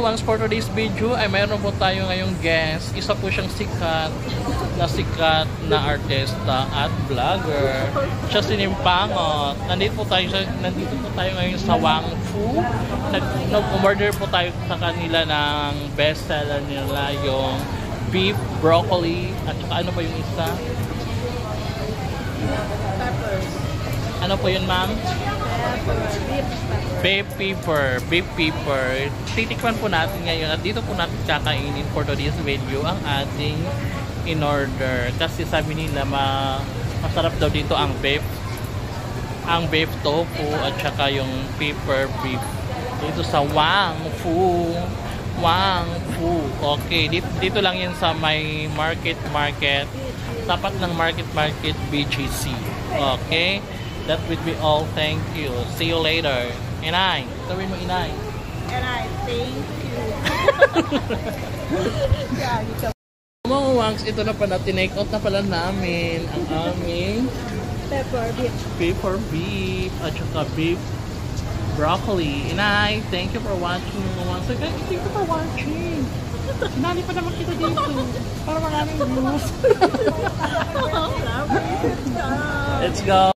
Wangs, for today's video ay mayroon po tayo ngayong guest. Isa po siyang sikat na artista at vlogger. Siya si Nimpangot. Nandito po tayo ngayon sa Wang Fu. Nag-order po tayo sa kanila ng bestseller nila, yung beef broccoli at ano pa yung isa? Peppers. Ano po yun, ma'am? Beef pepper. Beef pepper. Titikman po natin ngayon at dito po natin kakainin for today's video ang ating in-order. Kasi sabi nila masarap daw dito ang beef tofu at saka yung pepper beef. Dito sa Wang Fu. Okay, dito lang yun sa may market. Tapat ng market BGC. Okay? That would be all. Thank you. See you later. Inay. Tawin mo, Inay. And I thank you. Yeah, you can. Mga Wangs, ito na pala. Tinake out na pala namin ang aming pepper beef at saka beef broccoli. Inay, thank you for watching. Once again, thank you for watching. Sinali pa naman kita dito. Para maraming views. Let's go.